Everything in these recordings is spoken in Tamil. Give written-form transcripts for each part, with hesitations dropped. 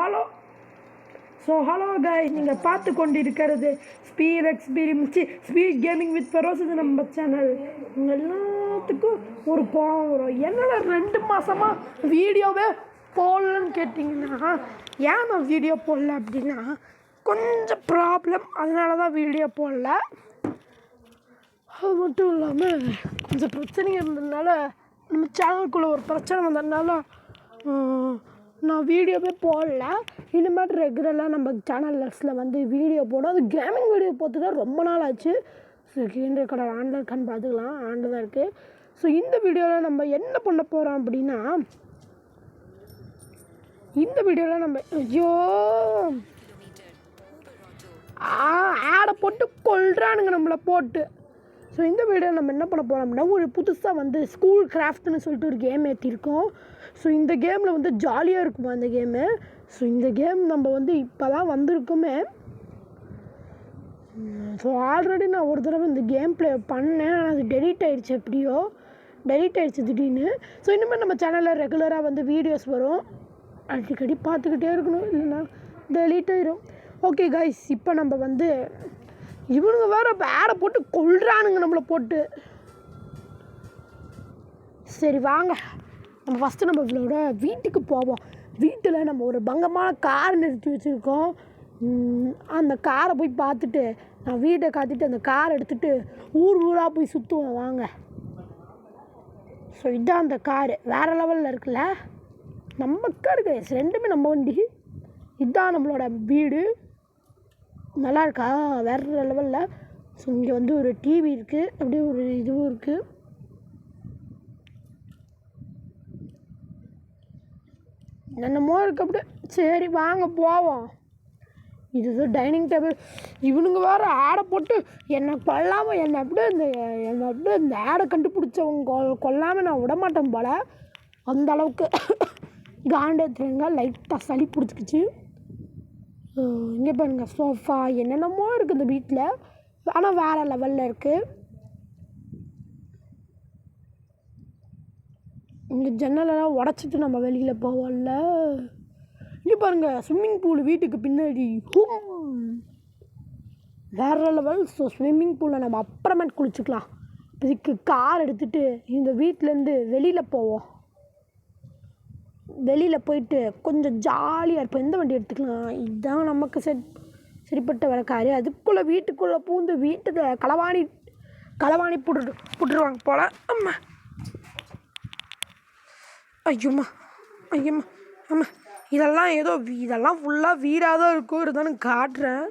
ஹலோ ஹலோ காய்ஸ், நீங்கள் பார்த்து கொண்டு இருக்கிறது ஸ்பீட் கேமிங் வித் ஃபெரோஸ். இது நம்ம சேனல். உங்கள் எல்லாத்துக்கும் ஒரு கோவம் வரும். என்னோட 2 மாதமாக வீடியோவே போடலன்னு கேட்டிங்கன்னா, ஏன் நான் வீடியோ போடல அப்படின்னா கொஞ்சம் ப்ராப்ளம், அதனால தான் வீடியோ போடல. அது மட்டும் இல்லாமல் கொஞ்சம் பிரச்சனைங்க இருந்ததுனால, நம்ம சேனலுக்குள்ளே ஒரு பிரச்சனை வந்ததுனால நான் வீடியோவே போடல. இனிமேட்டு ரெகுலராக நம்ம சேனல்ஸில் வந்து வீடியோ போடும். அது கேமிங் வீடியோ பார்த்து தான் ரொம்ப நாள் ஆச்சு. ஸோ ஸ்க்ரீன் ரெக்கார்டர் ஆனில் இருக்கான்னு பார்த்துக்கலாம். ஆனில் தான் இருக்குது. ஸோ இந்த வீடியோவில் நம்ம என்ன பண்ண போகிறோம் அப்படின்னா, இந்த வீடியோவில் நம்ம ஆடை போட்டு கொள்றானுங்க நம்மளை போட்டு. ஸோ இந்த வீடியோ நம்ம என்ன பண்ண போகிறோம் அப்படின்னா, ஒரு புதுசாக வந்து ஸ்கூல் கிராஃப்ட்னு சொல்லிட்டு ஒரு கேம் ஏற்றிருக்கோம். ஸோ இந்த கேமில் வந்து ஜாலியாக இருக்குமா அந்த கேமு. ஸோ இந்த கேம் நம்ம வந்து இப்போ தான் வந்திருக்கோமே. ஸோ ஆல்ரெடி நான் ஒரு தடவை இந்த கேம் ப்ளே பண்ணேன், ஆனால் அது டெலீட் ஆகிடுச்சு. எப்படியோ டெலீட் ஆகிடுச்சு திடீர்னு. ஸோ இனிமேல் நம்ம சேனலில் ரெகுலராக வந்து வீடியோஸ் வரும். அடிக்கடி பார்த்துக்கிட்டே இருக்கணும், இல்லைன்னா டெலீட் ஆகிடும். ஓகே கைஸ், இப்போ நம்ம வந்து இவனுங்க வேறு ஆடை போட்டு கொள்றானுங்க நம்மளை போட்டு. சரி வாங்க, நம்ம ஃபஸ்ட்டு நம்மளோட வீட்டுக்கு போவோம். வீட்டில் நம்ம ஒரு பங்கமான கார் நிறுத்தி வச்சுருக்கோம். அந்த காரை போய் பார்த்துட்டு, நான் வீட்டை காத்திட்டு அந்த காரை எடுத்துகிட்டு ஊராக போய் சுற்றுவோம் வாங்க. ஸோ இதுதான் அந்த காரு, வேறு லெவலில் இருக்குல்ல. நம்ம காரு கைஸ், ரெண்டுமே நம்ம வண்டி. இதுதான் நம்மளோட வீடு. நல்லா இருக்கா, வேறு லெவலில். ஸோ இங்கே வந்து ஒரு டிவி இருக்குது, அப்படியே ஒரு இதுவும் இருக்குது. என்னமோ இருக்குது அப்படியே. சரி வாங்க போவோம். இதுதான் டைனிங் டேபிள். இவனுங்க வேறு ஆடை போட்டு என்னை கொல்லாமல், என்னை அப்படியே இந்த ஆடை கண்டுபிடிச்சவங்க கொல்லாமல் நான் விடமாட்டேன் போல். அந்த அளவுக்கு காண்டத்துலங்க லைட்டாக சளி பிடிச்சிக்கிச்சு. இங்கே பாருங்க, சோஃபா என்னென்னமோ இருக்குது இந்த வீட்டில், ஆனால் வேறு லெவலில் இருக்குது. இங்கே ஜன்னலெல்லாம் உடச்சிட்டு நம்ம வெளியில் போவோம்ல. இங்கே பாருங்கள், ஸ்விம்மிங் பூல் வீட்டுக்கு பின்னாடி வேறு லெவல். ஸோ ஸ்விம்மிங் பூலில் நம்ம அப்புறமேட்டு குளிச்சுக்கலாம். இதுக்கு கார் எடுத்துகிட்டு இந்த வீட்டிலேருந்து வெளியில் போவோம். வெளியில் போயிட்டு கொஞ்சம் ஜாலியாக இருப்போம். எந்த வண்டி எடுத்துக்கலாம், இதுதான் நமக்கு சரிப்பட்ட வர காரு. அதுக்குள்ளே வீட்டுக்குள்ளே பூந்து வீட்டுக்கு களவாணி போட்டுருவாங்க போல். அம்மா ஐயோம்மா ஆமாம், இதெல்லாம் ஃபுல்லாக வீடாக தான் இருக்கும். இருந்தாலும் காட்டுறேன்.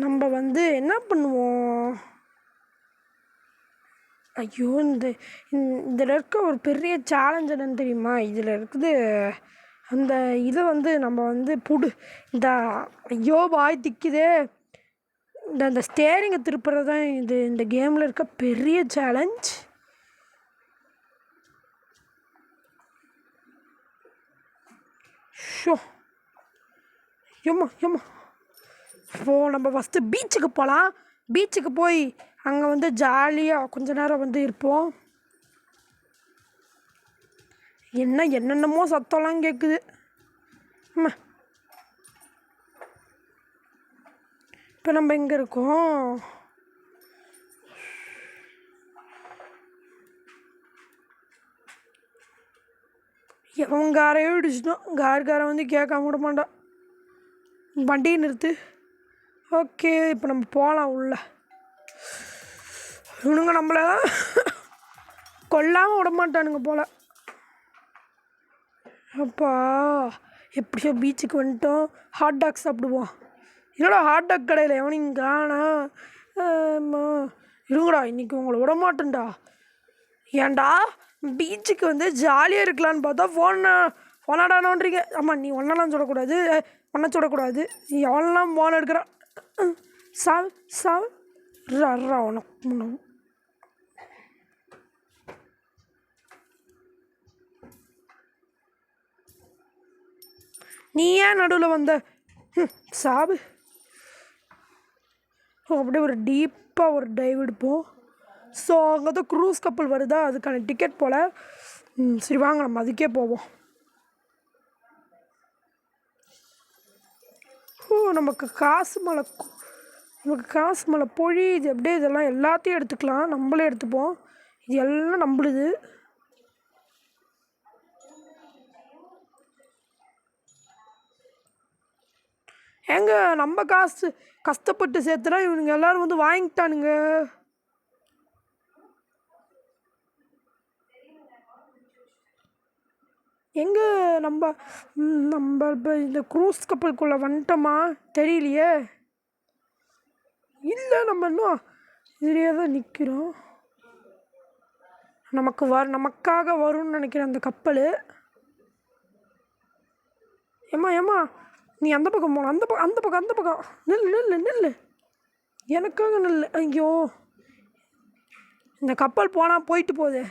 நம்ம வந்து என்ன பண்ணுவோம், ஐயோ இதில் இருக்க ஒரு பெரிய சேலஞ்ச் என்னன்னு தெரியுமா? இதில் இருக்குது அந்த இதை வந்து நம்ம வந்து இந்த ஐயோ பாய் திக்குதே, இந்த ஸ்டேரிங்கை திருப்புறது தான் இந்த கேமில் இருக்க பெரிய சேலஞ்ச். ஷோ ஏம்மா இப்போது நம்ம ஃபஸ்ட்டு பீச்சுக்கு போகலாம். பீச்சுக்கு போய் அங்கே வந்து ஜாலியாக கொஞ்ச நேரம் வந்து இருப்போம். என்னென்னமோ சத்தம்லாம் கேட்குது. அம்மா இப்போ நம்ம எங்கே இருக்கோம்? எவன் காரையோ இடிச்சிட்டோம். காரை வந்து கேட்காம விட மாட்டான். வண்டியை நிறுத்து. ஓகே, இப்போ நம்ம போகலாம் உள்ள. இவனுங்க நம்மளை கொல்லாமல் விட மாட்டானுங்க போல். அப்பா எப்படியோ பீச்சுக்கு வந்துட்டோம். ஹாட் டாக் சாப்பிடுவோம். என்னடா ஹாட் டாக் கடையில் எவனையும் காணா. இருங்கடா, இன்றைக்கி உங்களை விட மாட்டேன்டா. ஏன்டா பீச்சுக்கு வந்து ஜாலியாக இருக்கலான்னு பார்த்தா ஃபோனாடானோன்றீங்க. ஆமாம், நீ ஒன்றெல்லாம் சொல்லக்கூடாது, ஒன்றை சொல்லக்கூடாது. நீ எவனெல்லாம் ஃபோன் எடுக்கிறான். ரா உனக்கு நீ ஏன் நடுவில் வந்த? சாவு. அப்படியே ஒரு டீப்பாக ஒரு டைவ் எடுப்போம். ஸோ அங்கே தான் க்ரூஸ் கப்பல் வருதா, அதுக்கான டிக்கெட் போல். சரி வாங்க நம்ம அதுக்கே போவோம். நமக்கு காசு மலை பொழியுது அப்படியே. இதெல்லாம் எல்லாத்தையும் எடுத்துக்கலாம், நம்மளே எடுத்துப்போம். இது எல்லாம் நம்மளுது. ஏங்க நம்ம காசு கஷ்டப்பட்டு சேர்த்துனா இவனுங்க எல்லோரும் வந்து வாங்கிட்டானுங்க. எங்கே நம்ம இப்போ இந்த க்ரூஸ் கப்பலுக்குள்ளே வந்துட்டோமா தெரியலையே. இல்லை, நம்ம இன்னும் இதுலேயே தான் நிற்கிறோம். நமக்காக வரும்னு நினைக்கிறேன் அந்த கப்பல். ஏம்மா நீ அந்த பக்கம் போன, அந்த பக்கம் நில்லு எனக்காக நில்லு. ஐயோ, இந்த கப்பல் போனால் போயிட்டு போகுது.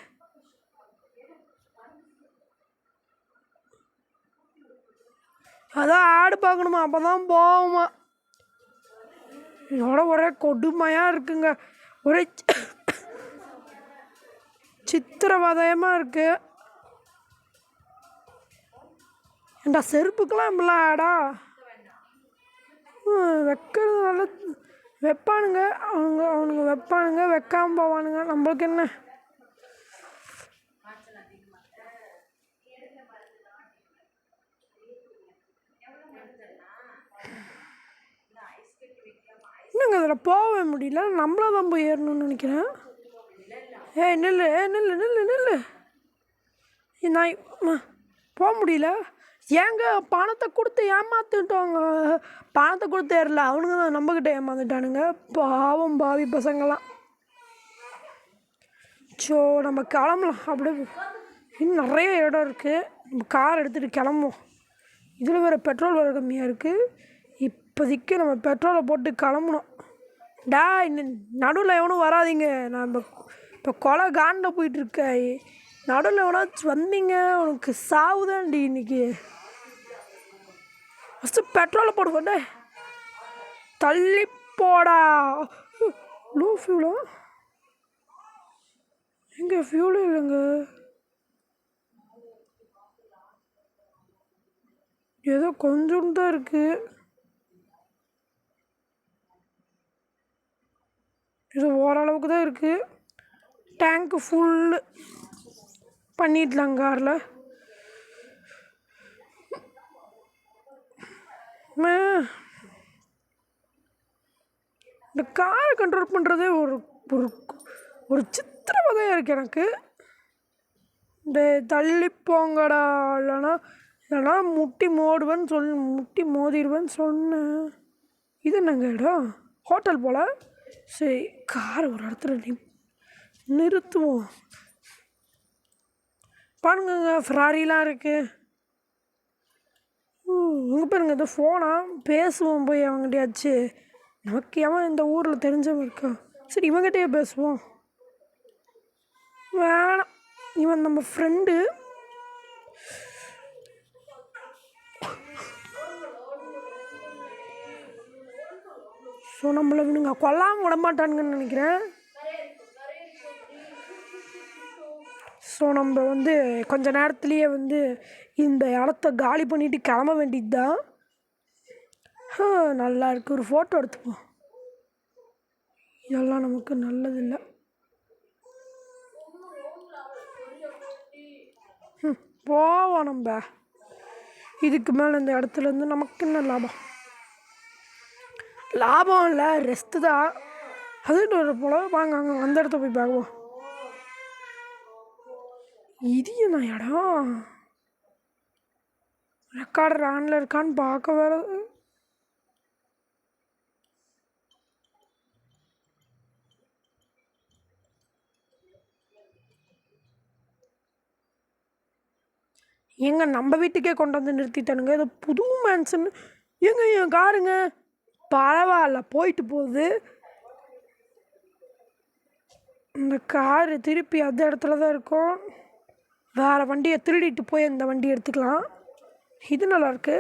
அதான் ஆடு பார்க்கணுமா, அப்போ தான் போகுமா. இதோட ஒரே கொடுமையாக இருக்குங்க, ஒரே சித்திரவதையமாக இருக்குது. ஏண்டா செருப்புக்கெல்லாம் இப்படிலாம் ஆடா வைக்கிறது நல்ல வைப்பானுங்க. அவனுங்க வைப்பானுங்க, வைக்காமல் போவானுங்க. நம்மளுக்கு என்ன. என்னங்க அதில் போகவே முடியல, நம்மளாக தான் போய் ஏறணும்னு நினைக்கிறேன். நில்லு நான் போக முடியல. ஏங்க பணத்தை கொடுத்து ஏமாற்றிட்டோங்க. பணத்தை கொடுத்து ஏறல, அவனுங்க தான் நம்மக்கிட்ட ஏமாந்துட்டானுங்க. பாவம் பாவி பசங்களாம். ஸோ நம்ம கிளம்பலாம். அப்படியே இன்னும் நிறைய இடம் இருக்குது. நம்ம கார் எடுத்துகிட்டு கிளம்புவோம். இதில் வேறு பெட்ரோல் வேறு கம்மியாக இருக்குது. இப்போதைக்கு நம்ம பெட்ரோலை போட்டு கிளம்பணும். இன்னும் நடுவில் எவனும் வராதிங்க. நான் இப்போ கொலை காண்டில் போயிட்டுருக்கேன். நடுவில் எவனாச்சும் வந்தீங்க உனக்கு சாவுதான்டி இன்னைக்கு. ஃபஸ்ட்டு பெட்ரோலை போடுவோண்டே, தள்ளி போடா. லோ ஃபியூலா? எங்கே ஃபியூலே இல்லைங்க. ஏதோ கொஞ்சம் தான் இருக்குது. இது ஓரளவுக்கு தான் இருக்குது. டேங்க்கு ஃபுல்லு பண்ணிடலாம் காரில். இந்த காரை கண்ட்ரோல் பண்ணுறதே ஒரு ஒரு ஒரு சித்திரவதையாக இருக்குது எனக்கு. இந்த தள்ளி போங்கடா, இல்லைனா முட்டி மோதிடுவேன்னு சொன்னேன். இது என்னங்க இடம்? ஹோட்டல் போல். சரி, காரை ஒரு இடத்துல நிறுத்துவோம். பாருங்க, ஃப்ராரிலாம் இருக்குது. இங்கே பாருங்க, இந்த ஃபோனா பேசுவோம் போய் அவங்ககிட்டயாச்சு. நமக்கு ஏன் இந்த ஊரில் தெரிஞ்சவங்க இருக்கா? சரி, இவங்ககிட்டயே பேசுவோம். வேணாம், இவன் நம்ம ஃப்ரெண்டு. ஸோ நம்மளை இவனுங்க கொல்லாமல் விடமாட்டானுங்கன்னு நினைக்கிறேன். ஸோ நம்ம வந்து கொஞ்ச நேரத்துலேயே வந்து இந்த இடத்த காலி பண்ணிவிட்டு கிளம்ப வேண்டியது தான். நல்லா இருக்குது. ஒரு ஃபோட்டோ எடுத்துப்போம். இதெல்லாம் நமக்கு நல்லதில்லை. போவோம் நம்ம. இதுக்கு மேலே இந்த இடத்துலேருந்து நமக்கு என்ன லாபம்? லாபம் இல்லை, ரெஸ்ட்டு தான். அது போல வாங்க அங்கே அந்த இடத்த போய் பார்க்குவோம். இது என்ன இடம்? ரெக்கார்டர் ஆனில் இருக்கான்னு பார்க்க வேற. ஏங்க நம்ம வீட்டுக்கே கொண்டு வந்து நிறுத்திட்டானுங்க. இது புது மேன்ஷன். ஏங்க என் காருங்க பரவாயில்ல, போயிட்டு போகுது. இந்த காரு திருப்பி அந்த இடத்துல தான் இருக்கும். வேறு வண்டியை திருடிட்டு போய் அந்த வண்டியை எடுத்துக்கலாம். இது நல்லாயிருக்கு.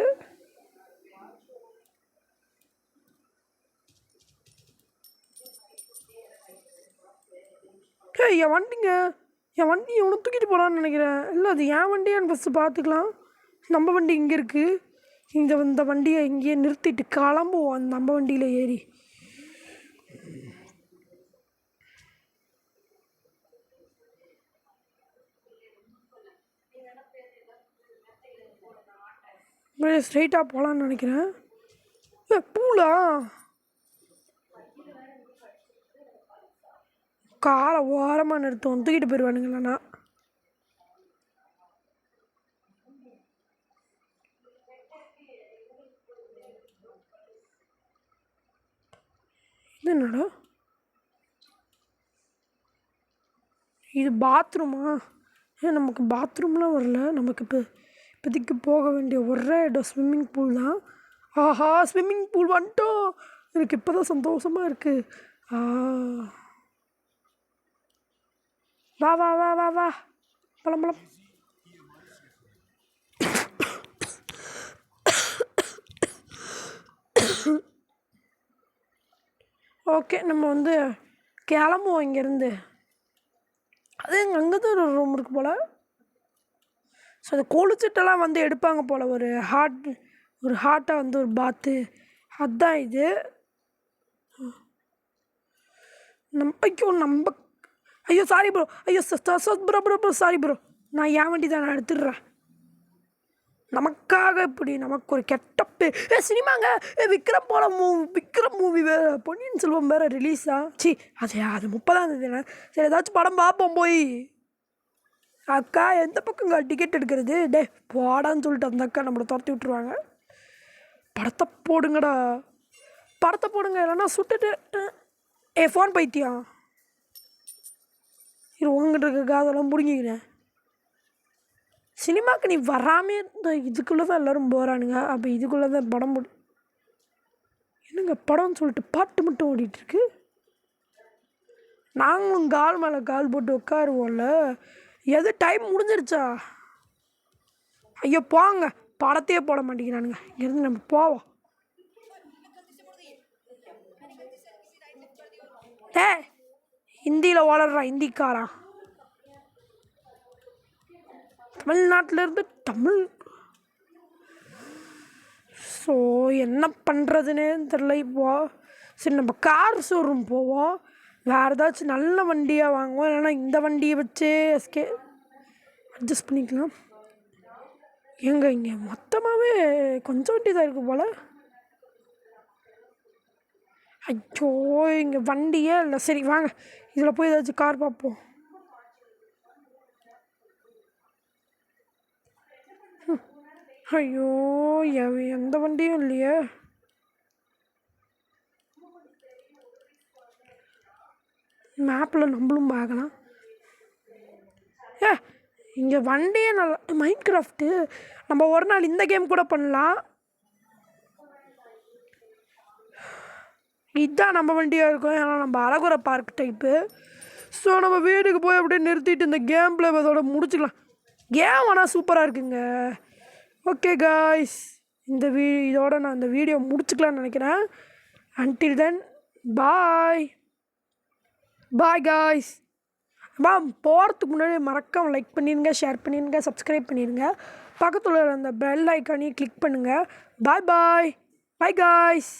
ஏய் என் வண்டி எவனை தூக்கிட்டு போகிறான்னு நினைக்கிறேன். இல்லை அது என் வண்டியான்னு ஃபஸ்ட்டு பார்த்துக்கலாம். நம்ம வண்டி இங்கே இருக்குது. இந்த வண்டியை இங்கேயே நிறுத்திட்டு கிளம்புவோம் அந்த நம்ம வண்டியில் ஏறி. ஸ்ட்ரைட்டாக போகலான்னு நினைக்கிறேன். பூலா காரை ஓரமாக நிறுத்துவோம், தூக்கிட்டு போயிடுவானுங்களா. இது என்னடா இது பாத்ரூமா? நமக்கு பாத்ரூம்லாம் வரல. நமக்கு இப்போதைக்கு போக வேண்டிய ஒரே இடம் ஸ்விம்மிங் பூல் தான். ஆஹா, ஸ்விம்மிங் பூல் வந்துட்டோம். எனக்கு இப்போ தான் சந்தோஷமாக இருக்குது. வா வா வா வா வா பழம்பழம். ஓகே, நம்ம வந்து கிளம்புவோம் இங்கேருந்து. அது அங்கே தான் ஒரு ரூம் இருக்குது போல். ஸோ அது குளிச்சுட்டெல்லாம் வந்து எடுப்பாங்க போல். ஒரு ஹாட்டாக வந்து ஒரு பாத்து, அதுதான் இது. ஐயோ சாரி ப்ரோ, ஐயோ ப்ரோ சாரி ப்ரோ. நான் என் வண்டி தான், நான் எடுத்துடுறேன். நமக்காக இப்படி நமக்கு ஒரு கெட்டப்பு. சினிமாங்க, விக்ரம் மூவி வேறு, பொன்னியின் செல்வம் வேறு ரிலீஸா? அது 30ஆம் தேதி. சரி, ஏதாச்சும் படம் பார்ப்போம் போய். அக்கா எந்த பக்கங்க டிக்கெட் எடுக்கிறது? போடான்னு சொல்லிட்டு அந்த அக்கா நம்மளை துரத்தி விட்டுருவாங்க. படத்தை போடுங்கடா, படத்தை போடுங்க, இல்லைன்னா சுட்டுட்டு. ஃபோன் பைத்தியம் இது உங்ககிட்ட இருக்க அதெல்லாம் முடிஞ்சிக்கிறேன். சினிமாவுக்கு நீ வராமே இந்த இதுக்குள்ளே தான் எல்லோரும் போகிறானுங்க. அப்போ இதுக்குள்ளே தான் படம் என்னங்க படம்னு சொல்லிட்டு பாட்டு மட்டும் ஓடிட்டுருக்கு. நாங்களும் கால் மேலே கால் போட்டு உட்காருவோம்ல. எது டைம் முடிஞ்சிருச்சா? ஐயோ போங்க, படத்தையே போட மாட்டேங்கிறானுங்க. இங்கேருந்து நம்ம போவோம். ஹிந்தியில் ஓடுறான், ஹிந்திக்காரான். தமிழ்நாட்டிலேருந்து தமிழ். ஸோ என்ன பண்ணுறதுன்னே தெரில இப்போ. சரி, நம்ம கார் ஷோரூம் போவோம். வேறு ஏதாச்சும் நல்ல வண்டியாக வாங்குவோம். இல்லைன்னா இந்த வண்டியை வச்சே அட்ஜஸ்ட் பண்ணிக்கலாம். இங்கே மொத்தமாகவே கொஞ்சம் வண்டி தான் இருக்குது போல். ஐயோ, இங்கே வண்டியே இல்லை. சரி வாங்க, இதில் போய் ஏதாச்சும் கார் பார்ப்போம். ஐயோ, எந்த வண்டியும் இல்லையே. மேப்பில் நம்மளும் பார்க்கலாம். இங்கே வண்டியே நல்லா. மைண்ட் கிராஃப்ட்டு நம்ம ஒரு நாள் இந்த கேம் கூட பண்ணலாம். இதுதான் நம்ம வண்டியாக இருக்கும். ஏன்னா நம்ம அழகுரை பார்க் டைப்பு. ஸோ நம்ம வீட்டுக்கு போய் அப்படியே நிறுத்திட்டு இந்த கேம் பிளே அதோட முடிச்சுக்கலாம். கேம் ஆனால் சூப்பராக இருக்குங்க. ஓகே காய்ஸ், இதோட நான் இந்த வீடியோ முடிச்சுக்கலான்னு நினைக்கிறேன். Until then bye guys. போகிறதுக்கு முன்னாடி மறக்காம லைக் பண்ணிடுங்க, ஷேர் பண்ணிடுங்க, சப்ஸ்கிரைப் பண்ணிடுங்க. பக்கத்தில் அந்த பெல் ஐக்கானையும் கிளிக் பண்ணுங்கள். Bye guys.